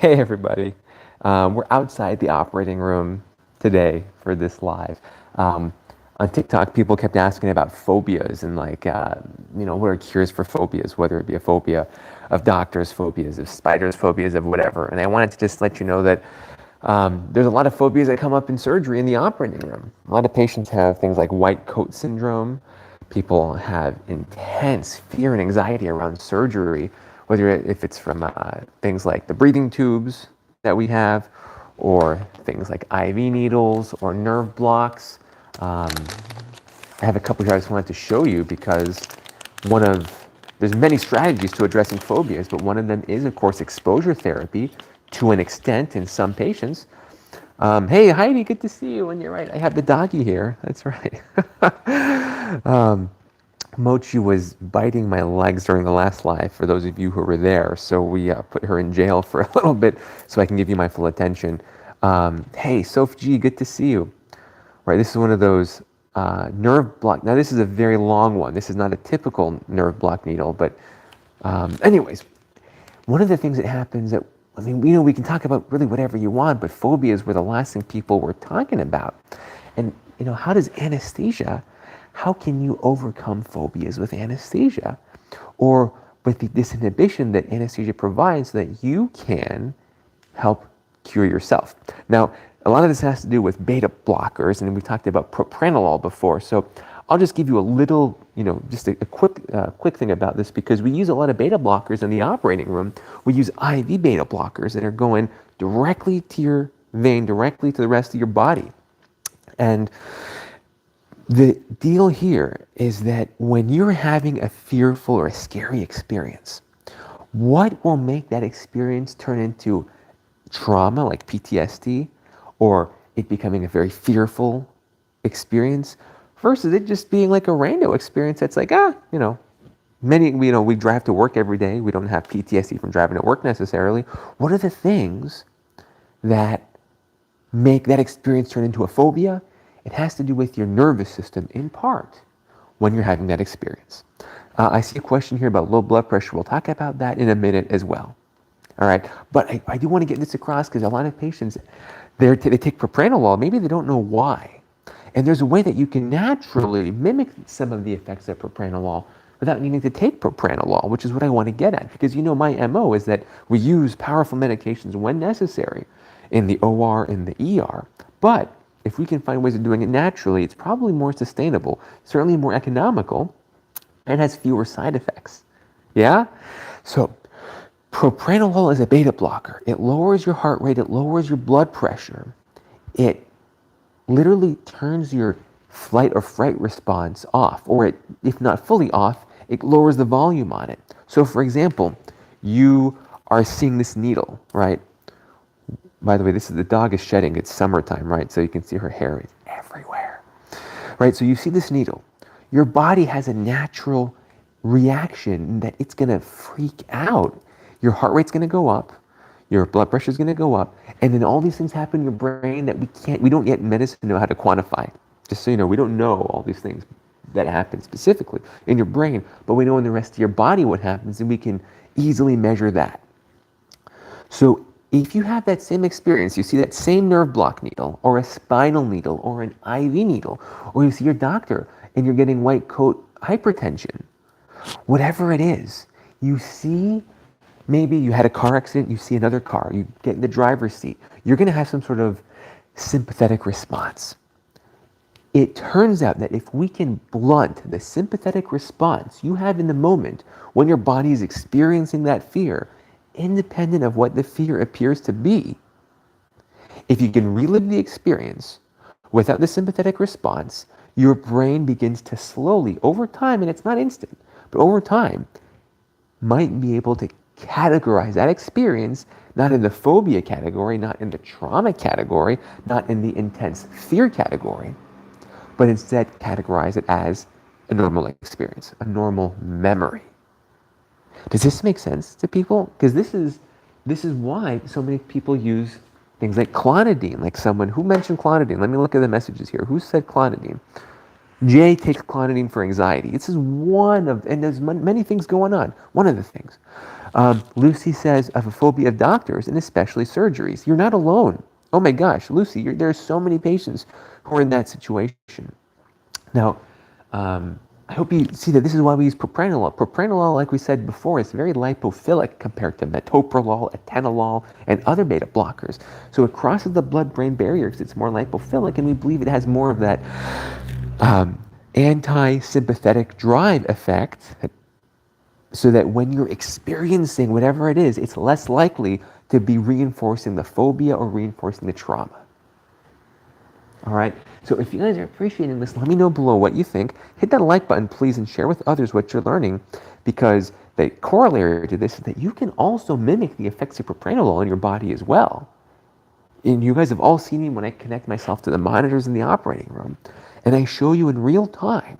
Hey everybody, we're outside the operating room today for this live. Um, on TikTok, people kept asking about phobias and what are cures for phobias, whether it be a phobia of doctors, phobias of spiders, phobias of whatever. And I wanted to just let you know that there's a lot of phobias that come up in surgery in the operating room. A lot of patients have things like white coat syndrome. People have intense fear and anxiety around surgery, whether if it's from things like the breathing tubes that we have, or things like IV needles or nerve blocks. I have a couple here I just wanted to show you because there's many strategies to addressing phobias, but one of them is, of course, exposure therapy to an extent in some patients. Hey, Heidi, good to see you. And you're right, I have the doggy here. That's right. Mochi was biting my legs during the last live, for those of you who were there. So we put her in jail for a little bit so I can give you my full attention. Hey, Soph G, good to see you. Right, this is one of those nerve block. Now, this is a very long one. This is not a typical nerve block needle, but anyways, one of the things that happens that, we can talk about really whatever you want, but phobias were the last thing people were talking about. And, how does anesthesia, how can you overcome phobias with anesthesia? Or with the disinhibition that anesthesia provides so that you can help cure yourself. Now, a lot of this has to do with beta blockers, and we talked about propranolol before. So I'll just give you a little, just a quick thing about this, because we use a lot of beta blockers in the operating room. We use IV beta blockers that are going directly to your vein, directly to the rest of your body. And the deal here is that when you're having a fearful or a scary experience, what will make that experience turn into trauma like PTSD, or it becoming a very fearful experience, versus it just being like a rando experience that's like, we drive to work every day. We don't have PTSD from driving to work necessarily. What are the things that make that experience turn into a phobia? It has to do with your nervous system in part when you're having that experience. I see a question here about low blood pressure. We'll talk about that in a minute as well. All right, but I do want to get this across because a lot of patients, they take propranolol, maybe they don't know why. And there's a way that you can naturally mimic some of the effects of propranolol without needing to take propranolol, which is what I want to get at. Because my MO is that we use powerful medications when necessary in the OR and the ER. But if we can find ways of doing it naturally, it's probably more sustainable, certainly more economical, and has fewer side effects. Yeah? So propranolol is a beta blocker. It lowers your heart rate, it lowers your blood pressure. It literally turns your flight or fright response off, or if not fully off, it lowers the volume on it. So for example, you are seeing this needle, right? By the way, the dog is shedding, it's summertime, right? So you can see her hair is everywhere, right? So you see this needle. Your body has a natural reaction that it's gonna freak out. Your heart rate's going to go up, your blood pressure is going to go up, and then all these things happen in your brain that we don't yet in medicine know how to quantify. Just so you know, we don't know all these things that happen specifically in your brain, but we know in the rest of your body what happens, and we can easily measure that. So if you have that same experience, you see that same nerve block needle, or a spinal needle, or an IV needle, or you see your doctor and you're getting white coat hypertension, whatever it is, you see. Maybe you had a car accident, you see another car, you get in the driver's seat. You're going to have some sort of sympathetic response. It turns out that if we can blunt the sympathetic response you have in the moment when your body is experiencing that fear, independent of what the fear appears to be, if you can relive the experience without the sympathetic response, your brain begins to slowly, over time, and it's not instant, but over time, might be able to categorize that experience not in the phobia category, not in the trauma category, not in the intense fear category, but instead categorize it as a normal experience, a normal memory. Does this make sense to people? Because this is why so many people use things like clonidine. Like someone who mentioned clonidine. Let me look at the messages here. Who said clonidine? Jay takes clonidine for anxiety. This is one of, and there's many things going on. One of the things. Lucy says, I have a phobia of doctors and especially surgeries. You're not alone. Oh my gosh, Lucy, there are so many patients who are in that situation. Now, I hope you see that this is why we use propranolol. Propranolol, like we said before, is very lipophilic compared to metoprolol, atenolol, and other beta blockers. So it crosses the blood-brain barrier because it's more lipophilic, and we believe it has more of that anti-sympathetic drive effect, so that when you're experiencing whatever it is, it's less likely to be reinforcing the phobia or reinforcing the trauma. All right, so if you guys are appreciating this, let me know below what you think. Hit that like button, please, and share with others what you're learning, because the corollary to this is that you can also mimic the effects of propranolol in your body as well. And you guys have all seen me when I connect myself to the monitors in the operating room, and I show you in real time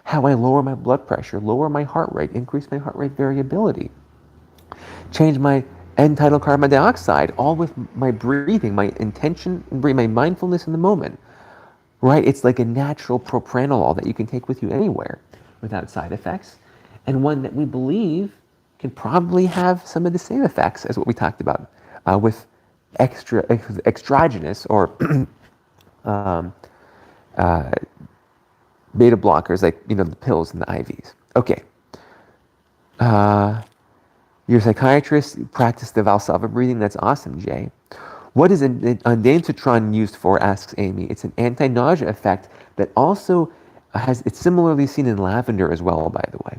how I lower my blood pressure, lower my heart rate, increase my heart rate variability, change my end-tidal carbon dioxide, all with my breathing, my intention, my mindfulness in the moment, right? It's like a natural propranolol that you can take with you anywhere without side effects, and one that we believe can probably have some of the same effects as what we talked about with extragenous or beta blockers, like the pills and the IVs. Okay. You're a psychiatrist, practice the Valsalva breathing. That's awesome, Jay. What is ondansetron used for, asks Amy. It's an anti-nausea effect that also it's similarly seen in lavender as well, by the way.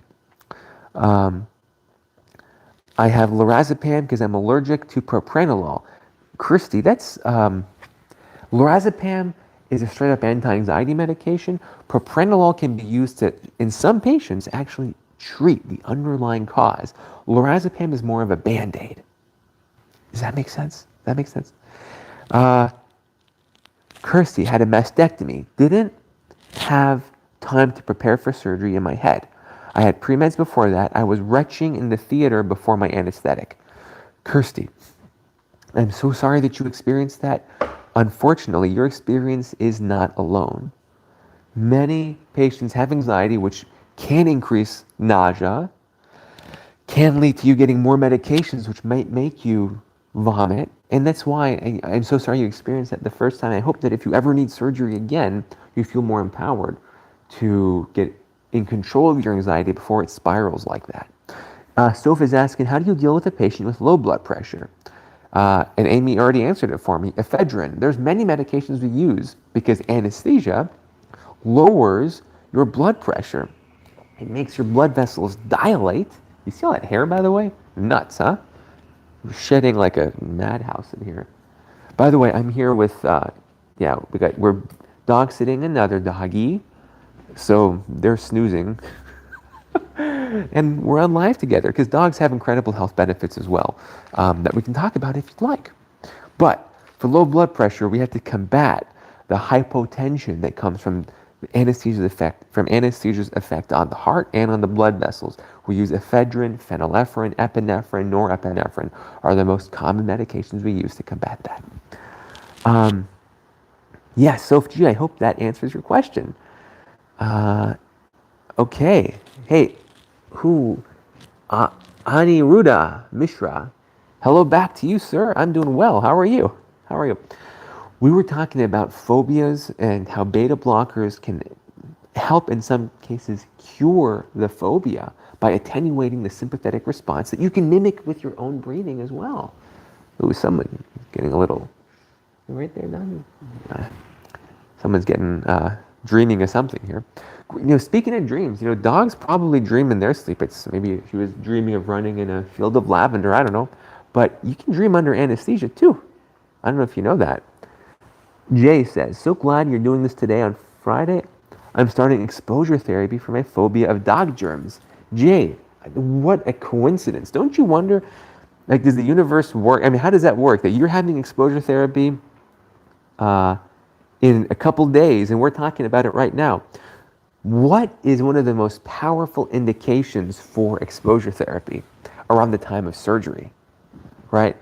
I have lorazepam because I'm allergic to propranolol. Christy, that's lorazepam is a straight up anti-anxiety medication. Propranolol can be used to, in some patients, actually treat the underlying cause. Lorazepam is more of a band-aid. Does that make sense? That makes sense? Kirsty had a mastectomy. Didn't have time to prepare for surgery in my head. I had pre-meds before that. I was retching in the theater before my anesthetic. Kirsty, I'm so sorry that you experienced that. Unfortunately, your experience is not alone. Many patients have anxiety, which can increase nausea, can lead to you getting more medications, which might make you vomit. And that's why I'm so sorry you experienced that the first time. I hope that if you ever need surgery again, you feel more empowered to get in control of your anxiety before it spirals like that. Soph is asking, how do you deal with a patient with low blood pressure? And Amy already answered it for me. Ephedrine. There's many medications we use because anesthesia lowers your blood pressure. It makes your blood vessels dilate. You see all that hair, by the way? Nuts, huh? We're shedding like a madhouse in here. By the way, I'm here with, we're dog sitting another doggy. So they're snoozing. And we're on live together because dogs have incredible health benefits as well that we can talk about if you'd like. But for low blood pressure, we have to combat the hypotension that comes from anesthesia's effect on the heart and on the blood vessels. We use ephedrine, phenylephrine, epinephrine, norepinephrine are the most common medications we use to combat that. Yes, Sophie, I hope that answers your question. Okay. Hey, Aniruddha Mishra. Hello back to you, sir. I'm doing well. How are you? We were talking about phobias and how beta blockers can help in some cases cure the phobia by attenuating the sympathetic response that you can mimic with your own breathing as well. Ooh, someone getting a little right there, Donnie. Someone's getting dreaming of something here. Speaking of dreams, dogs probably dream in their sleep. It's maybe she was dreaming of running in a field of lavender. I don't know, but you can dream under anesthesia too. I don't know if you know that. Jay says, so glad you're doing this today on Friday. I'm starting exposure therapy for my phobia of dog germs. Jay, what a coincidence. Don't you wonder, does the universe work? I mean, how does that work? That you're having exposure therapy in a couple days and we're talking about it right now. What is one of the most powerful indications for exposure therapy around the time of surgery, right?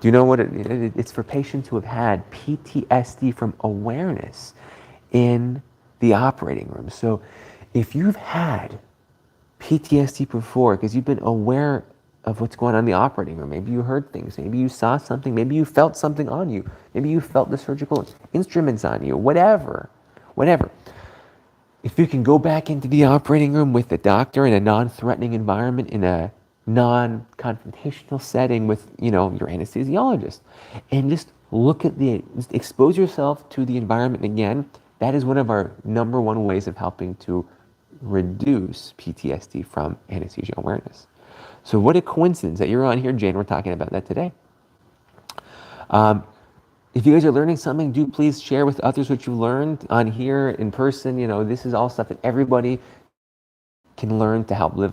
Do you know what it's for patients who have had PTSD from awareness in the operating room. So if you've had PTSD before because you've been aware of what's going on in the operating room, maybe you heard things, maybe you saw something, maybe you felt something on you, maybe you felt the surgical instruments on you, whatever. If you can go back into the operating room with the doctor in a non-threatening environment, in a non-confrontational setting with, your anesthesiologist, and just just expose yourself to the environment again, that is one of our number one ways of helping to reduce PTSD from anesthesia awareness. So what a coincidence that you're on here, Jane. We're talking about that today. If you guys are learning something, do please share with others what you learned on here in person. This is all stuff that everybody can learn to help live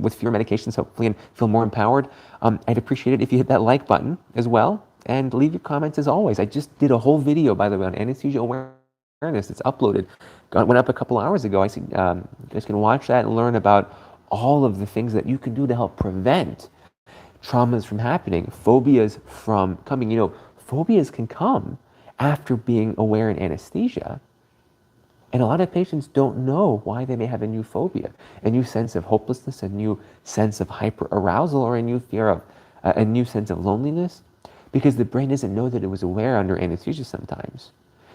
with fewer medications, hopefully, and feel more empowered. I'd appreciate it if you hit that like button as well, and leave your comments as always. I just did a whole video, by the way, on anesthesia awareness. It's uploaded. Went up a couple hours ago. I see you guys can watch that and learn about all of the things that you can do to help prevent traumas from happening, phobias from coming. Phobias can come after being aware in anesthesia. And a lot of patients don't know why they may have a new phobia, a new sense of hopelessness, a new sense of hyperarousal, or a new fear of, a new sense of loneliness, because the brain doesn't know that it was aware under anesthesia sometimes.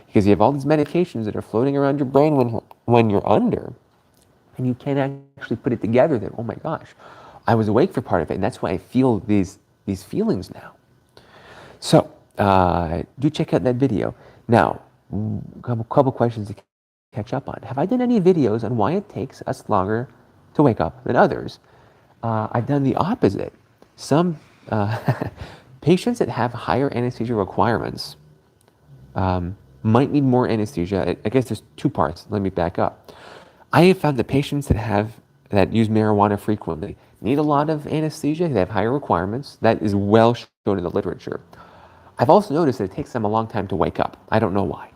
Because you have all these medications that are floating around your brain when you're under, and you can't actually put it together that, oh my gosh, I was awake for part of it, and that's why I feel these feelings now. So, do check out that video. Now, a couple questions to catch up on. Have I done any videos on why it takes us longer to wake up than others? I've done the opposite. Some patients that have higher anesthesia requirements might need more anesthesia. I guess there's two parts. Let me back up. I have found that patients that use marijuana frequently need a lot of anesthesia. They have higher requirements. That is well shown in the literature. I've also noticed that it takes them a long time to wake up. I don't know why.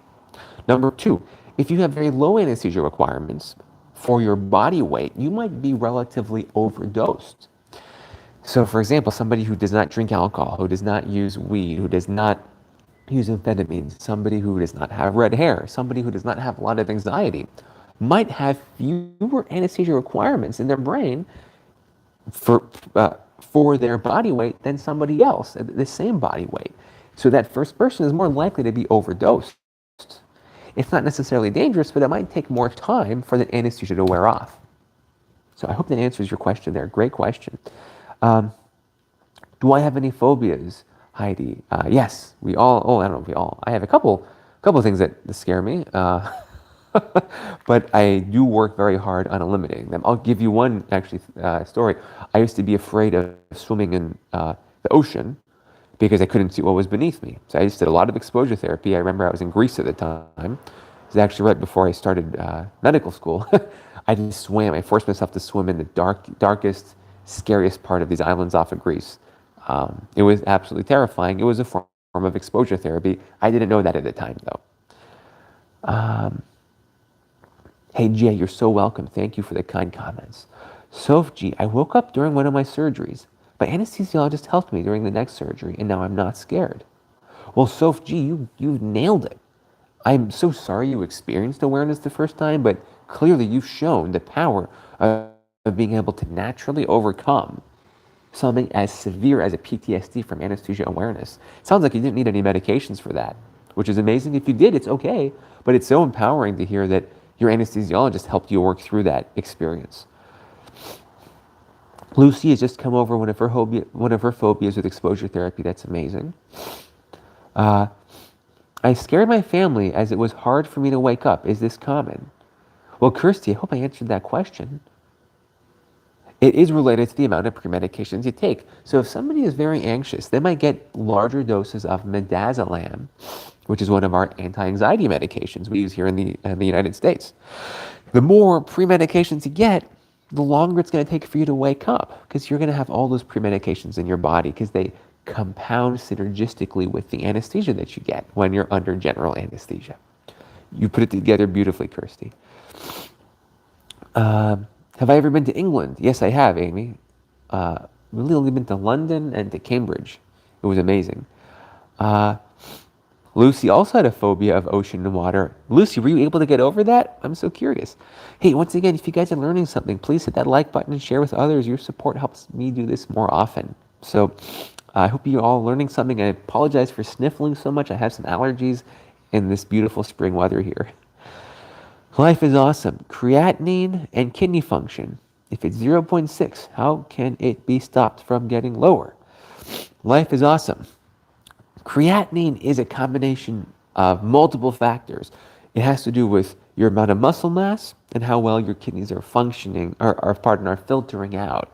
Number two, if you have very low anesthesia requirements for your body weight, you might be relatively overdosed. So for example, somebody who does not drink alcohol, who does not use weed, who does not use amphetamines, somebody who does not have red hair, somebody who does not have a lot of anxiety, might have fewer anesthesia requirements in their brain for their body weight than somebody else at the same body weight. So that first person is more likely to be overdosed. It's not necessarily dangerous, but it might take more time for the anesthesia to wear off. So I hope that answers your question there. Great question. Do I have any phobias, Heidi? Yes, we all. Oh, I don't know if we all. I have a couple things that scare me, but I do work very hard on eliminating them. I'll give you one actually story. I used to be afraid of swimming in the ocean because I couldn't see what was beneath me. So I just did a lot of exposure therapy. I remember I was in Greece at the time. It was actually right before I started medical school. I just swam. I forced myself to swim in the darkest, scariest part of these islands off of Greece. It was absolutely terrifying. It was a form of exposure therapy. I didn't know that at the time, though. Hey, Jay, you're so welcome. Thank you for the kind comments. Soph G, I woke up during one of my surgeries. My anesthesiologist helped me during the next surgery, and now I'm not scared. Well, Soph G, you nailed it. I'm so sorry you experienced awareness the first time, but clearly you've shown the power of being able to naturally overcome something as severe as a PTSD from anesthesia awareness. It sounds like you didn't need any medications for that, which is amazing. If you did, it's okay, but it's so empowering to hear that your anesthesiologist helped you work through that experience. Lucy has just come over one of her phobias with exposure therapy. That's amazing. I scared my family as it was hard for me to wake up. Is this common? Well, Kirsty, I hope I answered that question. It is related to the amount of pre-medications you take. So if somebody is very anxious, they might get larger doses of midazolam, which is one of our anti-anxiety medications we use here in the United States. The more pre-medications you get, the longer it's going to take for you to wake up, because you're going to have all those pre-medications in your body because they compound synergistically with the anesthesia that you get when you're under general anesthesia. You put it together beautifully, Kirsty. Have I ever been to England? Yes, I have, Amy. Really only been to London and to Cambridge. It was amazing. Lucy also had a phobia of ocean and water. Lucy, were you able to get over that? I'm so curious. Hey, once again, if you guys are learning something, please hit that like button and share with others. Your support helps me do this more often. So I hope you're all learning something. I apologize for sniffling so much. I have some allergies in this beautiful spring weather here. Life is awesome. Creatinine and kidney function. If it's zero point 0.6, how can it be stopped from getting lower? Life is awesome. Creatinine is a combination of multiple factors. It has to do with your amount of muscle mass and how well your kidneys are functioning, are filtering out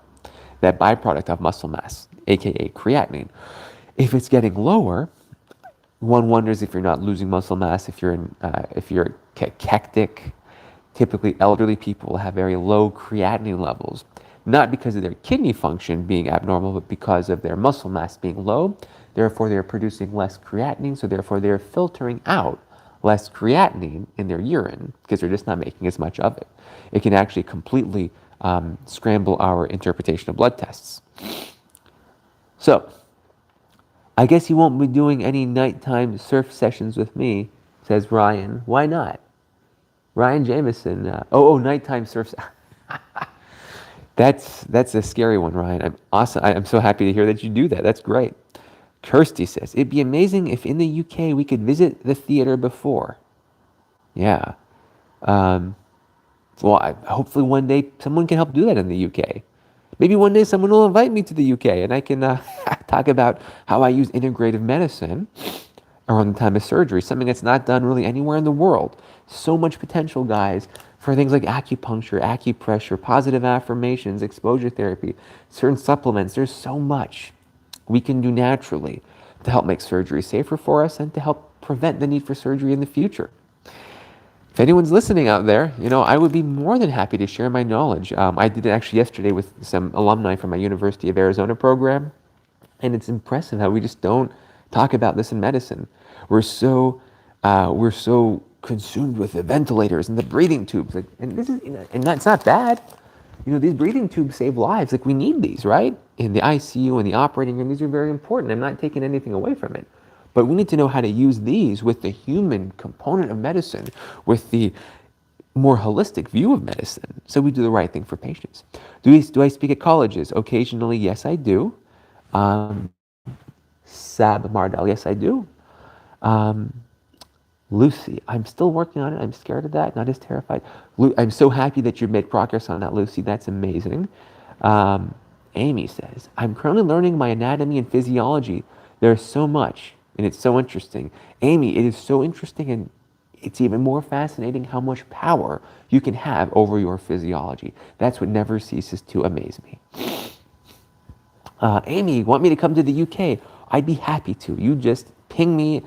that byproduct of muscle mass, aka creatinine. If it's getting lower, one wonders if you're not losing muscle mass, if you're cachectic. Typically, elderly people will have very low creatinine levels, not because of their kidney function being abnormal, but because of their muscle mass being low. Therefore, they're producing less creatinine, so therefore they're filtering out less creatinine in their urine because they're just not making as much of it. It can actually completely scramble our interpretation of blood tests. So, I guess you won't be doing any nighttime surf sessions with me, says Ryan. Why not? Ryan Jameson. Nighttime surf. That's a scary one, Ryan. I'm awesome. I'm so happy to hear that you do that. That's great. Kirsty says, it'd be amazing if in the UK we could visit the theater before. Yeah. Hopefully one day someone can help do that in the UK. Maybe one day someone will invite me to the UK and I can talk about how I use integrative medicine around the time of surgery, something that's not done really anywhere in the world. So much potential, guys, for things like acupuncture, acupressure, positive affirmations, exposure therapy, certain supplements. There's so much we can do naturally to help make surgery safer for us and to help prevent the need for surgery in the future. If anyone's listening out there, I would be more than happy to share my knowledge. I did it actually yesterday with some alumni from my University of Arizona program, and it's impressive how we just don't talk about this in medicine. We're so consumed with the ventilators and the breathing tubes, and that's not bad. These breathing tubes save lives. We need these, right? In the ICU and the operating room, these are very important. I'm not taking anything away from it. But we need to know how to use these with the human component of medicine, with the more holistic view of medicine, so we do the right thing for patients. Do I speak at colleges? Occasionally, yes, I do. Sab Mardell, yes, I do. Lucy, I'm still working on it. I'm scared of that, not as terrified. I'm so happy that you've made progress on that, Lucy. That's amazing. Amy says, I'm currently learning my anatomy and physiology. There's so much, and it's so interesting. Amy, it is so interesting, and it's even more fascinating how much power you can have over your physiology. That's what never ceases to amaze me. Amy, want me to come to the UK? I'd be happy to. You just ping me.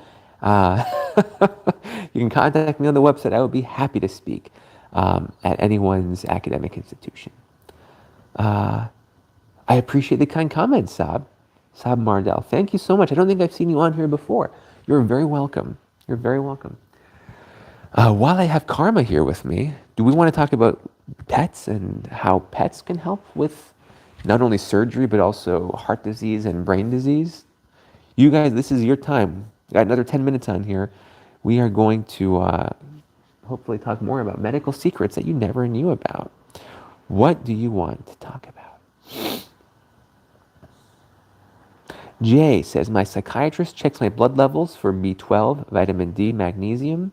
You can contact me on the website. I would be happy to speak at anyone's academic institution. I appreciate the kind comments, Sab Mardell. Thank you so much. I don't think I've seen you on here before. You're very welcome. You're very welcome. While I have Karma here with me, do we want to talk about pets and how pets can help with not only surgery, but also heart disease and brain disease? You guys, this is your time. Got another 10 minutes on here. We are going to hopefully talk more about medical secrets that you never knew about. What do you want to talk about? Jay says, my psychiatrist checks my blood levels for B12, vitamin D, magnesium.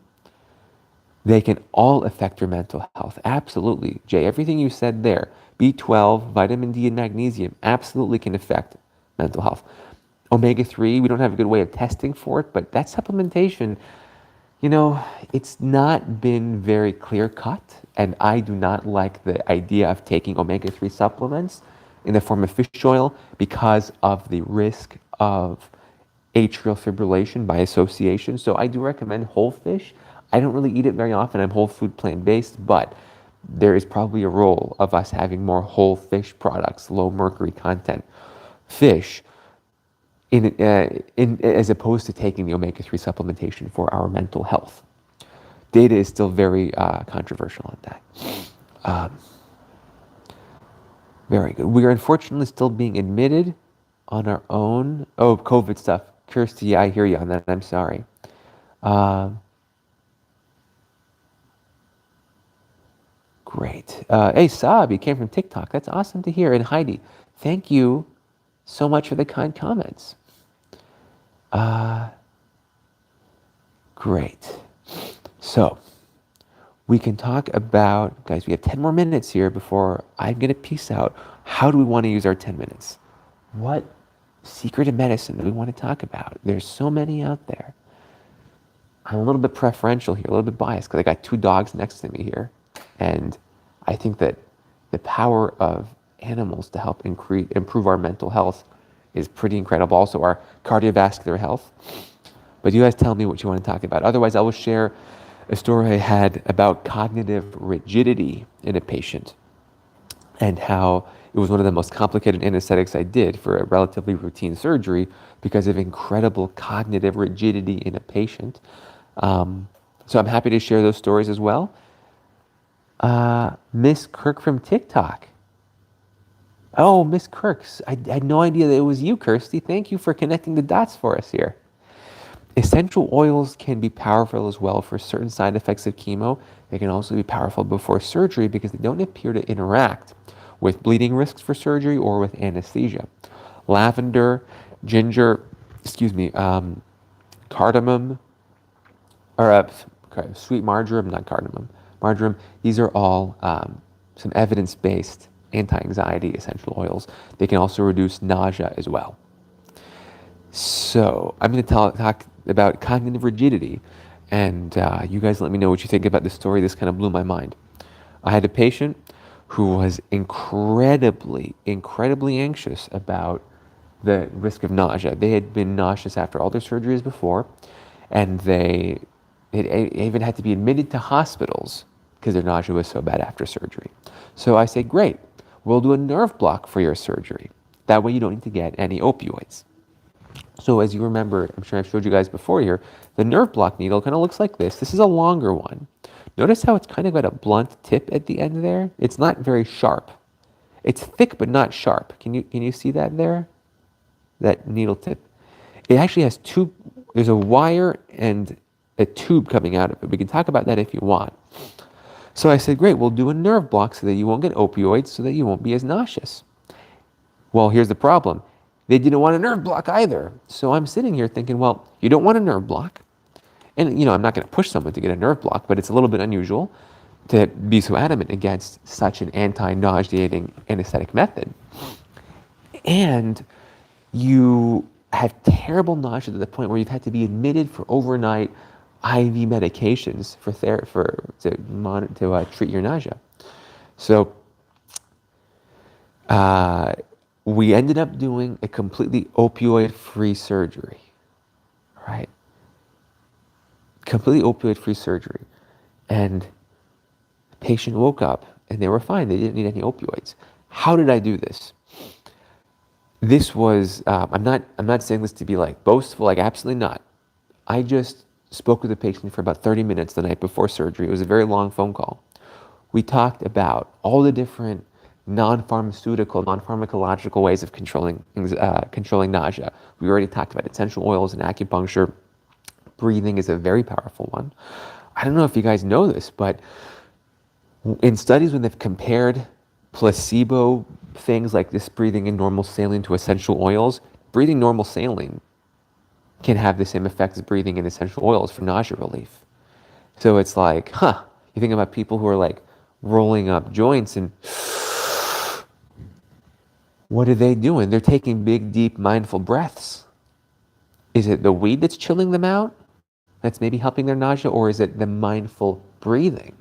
They can all affect your mental health. Absolutely. Jay, everything you said there, B12, vitamin D, and magnesium, absolutely can affect mental health. Omega-3, we don't have a good way of testing for it, but that supplementation, it's not been very clear-cut, and I do not like the idea of taking omega-3 supplements in the form of fish oil because of the risk of atrial fibrillation by association. So I do recommend whole fish. I don't really eat it very often. I'm whole food plant-based, but there is probably a role of us having more whole fish products, low mercury content fish, as opposed to taking the omega-3 supplementation for our mental health. Data is still very controversial on that. Very good. We are unfortunately still being admitted on our own. Oh, COVID stuff. Kirsty, I hear you on that. I'm sorry. Great. Hey, Saab, you came from TikTok. That's awesome to hear. And Heidi, thank you so much for the kind comments. Great. So we can talk about, guys, we have 10 more minutes here before I'm going to peace out. How do we want to use our 10 minutes? What secret of medicine do we want to talk about? There's so many out there. I'm a little bit preferential here, a little bit biased because I got two dogs next to me here. And I think that the power of animals to help improve our mental health is pretty incredible. Also, our cardiovascular health. But you guys tell me what you want to talk about. Otherwise, I will share a story I had about cognitive rigidity in a patient and how it was one of the most complicated anesthetics I did for a relatively routine surgery because of incredible cognitive rigidity in a patient. So I'm happy to share those stories as well. Miss Kirk from TikTok. Oh, Miss Kirk, I had no idea that it was you, Kirsty. Thank you for connecting the dots for us here. Essential oils can be powerful as well for certain side effects of chemo. They can also be powerful before surgery because they don't appear to interact with bleeding risks for surgery or with anesthesia. Lavender, ginger, cardamom, or sweet marjoram, not cardamom, marjoram. These are all some evidence-based anti-anxiety essential oils. They can also reduce nausea as well. So I'm going to talk about cognitive rigidity, and you guys let me know what you think about this story. This kind of blew my mind. I had a patient who was incredibly anxious about the risk of nausea. They had been nauseous after all their surgeries before, and they even had to be admitted to hospitals because their nausea was so bad after surgery. So I said, great, we'll do a nerve block for your surgery. That way you don't need to get any opioids. So as you remember, I'm sure I've showed you guys before here, the nerve block needle kind of looks like this. This is a longer one. Notice how it's kind of got a blunt tip at the end there? It's not very sharp. It's thick but not sharp. Can you see that there? That needle tip. It actually has two, there's a wire and a tube coming out of it. We can talk about that if you want. So I said, great, we'll do a nerve block so that you won't get opioids, so that you won't be as nauseous. Well, here's the problem. They didn't want a nerve block either. So I'm sitting here thinking, well, you don't want a nerve block. And, I'm not going to push someone to get a nerve block, but it's a little bit unusual to be so adamant against such an anti-nauseating anesthetic method. And you have terrible nausea to the point where you've had to be admitted for overnight IV medications to treat your nausea. So we ended up doing a completely opioid-free surgery, right? Completely opioid-free surgery. And the patient woke up and they were fine. They didn't need any opioids. How did I do this? This was, I'm not saying this to be like boastful, like absolutely not. I just spoke with the patient for about 30 minutes the night before surgery. It was a very long phone call. We talked about all the different non-pharmaceutical, non-pharmacological ways of controlling nausea. We already talked about essential oils and acupuncture. Breathing is a very powerful one. I don't know if you guys know this, but in studies when they've compared placebo things like this breathing in normal saline to essential oils, breathing normal saline can have the same effect as breathing in essential oils for nausea relief. So it's like, you think about people who are like rolling up joints and what are they doing? They're taking big, deep, mindful breaths. Is it the weed that's chilling them out? That's maybe helping their nausea? Or is it the mindful breathing?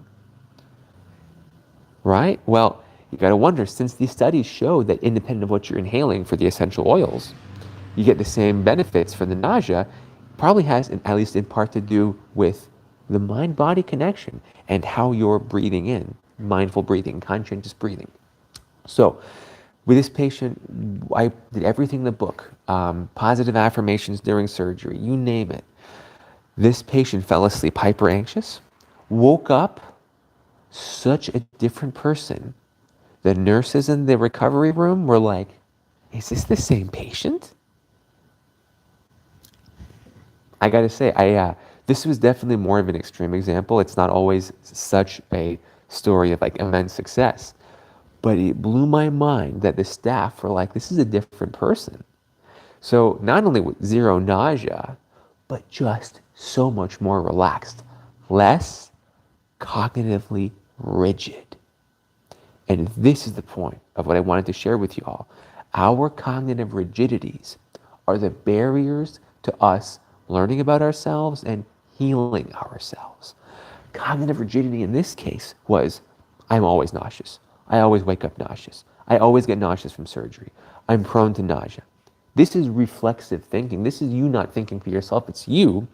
Right? Well, you got to wonder, since these studies show that independent of what you're inhaling for the essential oils, you get the same benefits for the nausea, probably has, at least in part, to do with the mind-body connection and how you're breathing in, mindful breathing, conscientious breathing. So with this patient, I did everything in the book, positive affirmations during surgery, you name it. This patient fell asleep hyper anxious, woke up such a different person. The nurses in the recovery room were like, is this the same patient? I got to say, This was definitely more of an extreme example. It's not always such a story of like immense success, but it blew my mind that the staff were like, this is a different person. So not only with zero nausea, but just so much more relaxed, less cognitively rigid. And this is the point of what I wanted to share with you all. Our cognitive rigidities are the barriers to us learning about ourselves and healing ourselves. Cognitive rigidity in this case was, I'm always nauseous. I always wake up nauseous. I always get nauseous from surgery. I'm prone to nausea. This is reflexive thinking. This is you not thinking for yourself. It's you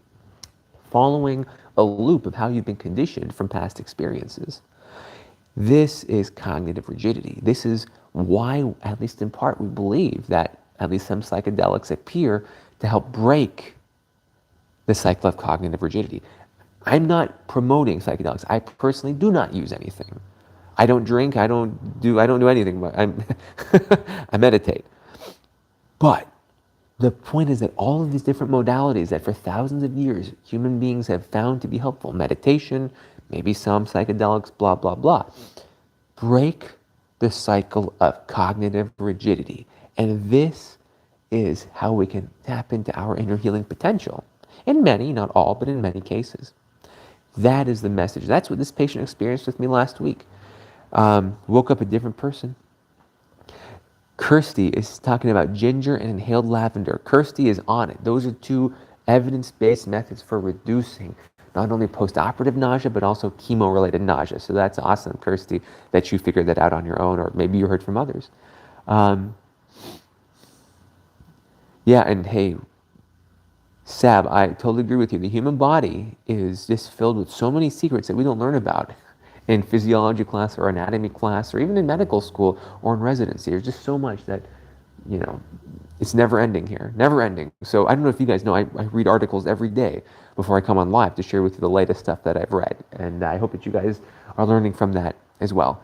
following a loop of how you've been conditioned from past experiences. This is cognitive rigidity. This is why, at least in part, we believe that at least some psychedelics appear to help break the cycle of cognitive rigidity. I'm not promoting psychedelics. I personally do not use anything. I don't drink. I don't do anything. But I meditate. But the point is that all of these different modalities that for thousands of years human beings have found to be helpful, meditation, maybe some psychedelics, blah, blah, blah, break the cycle of cognitive rigidity. And this is how we can tap into our inner healing potential. In many, not all, but in many cases. That is the message. That's what this patient experienced with me last week. Woke up a different person. Kirsty is talking about ginger and inhaled lavender. Kirsty is on it. Those are two evidence-based methods for reducing not only post-operative nausea, but also chemo-related nausea. So that's awesome, Kirsty, that you figured that out on your own, or maybe you heard from others. Yeah, and hey, Sab, I totally agree with you. The human body is just filled with so many secrets that we don't learn about in physiology class or anatomy class or even in medical school or in residency. There's just so much that, it's never ending here, never ending. So I don't know if you guys know, I read articles every day before I come on live to share with you the latest stuff that I've read. And I hope that you guys are learning from that as well.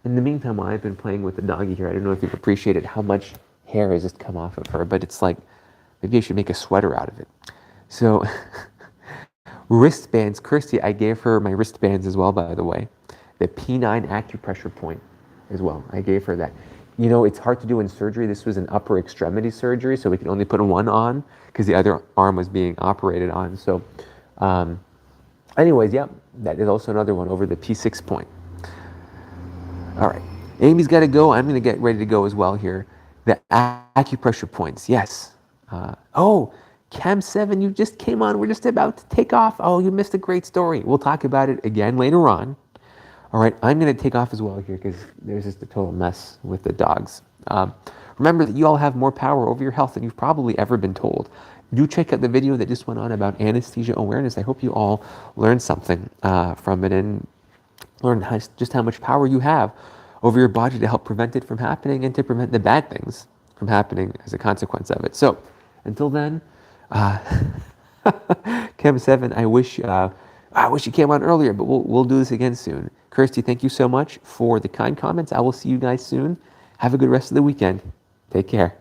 In the meantime, while I've been playing with the doggy here, I don't know if you've appreciated how much hair has just come off of her, but it's like, maybe I should make a sweater out of it. So wristbands, Kirsty, I gave her my wristbands as well, by the way. The P9 acupressure point as well. I gave her that. It's hard to do in surgery. This was an upper extremity surgery, so we could only put one on because the other arm was being operated on. So anyways, yeah, that is also another one over the P6 point. All right, Amy's got to go. I'm going to get ready to go as well here. The acupressure points, yes. Cam 7, you just came on. We're just about to take off. Oh, you missed a great story. We'll talk about it again later on. All right, I'm going to take off as well here because there's just a total mess with the dogs. Remember that you all have more power over your health than you've probably ever been told. Do check out the video that just went on about anesthesia awareness. I hope you all learned something from it and learned just how much power you have over your body to help prevent it from happening and to prevent the bad things from happening as a consequence of it. So until then, Cam 7, I wish you came on earlier, but we'll do this again soon. Kirsty, thank you so much for the kind comments. I will see you guys soon. Have a good rest of the weekend. Take care.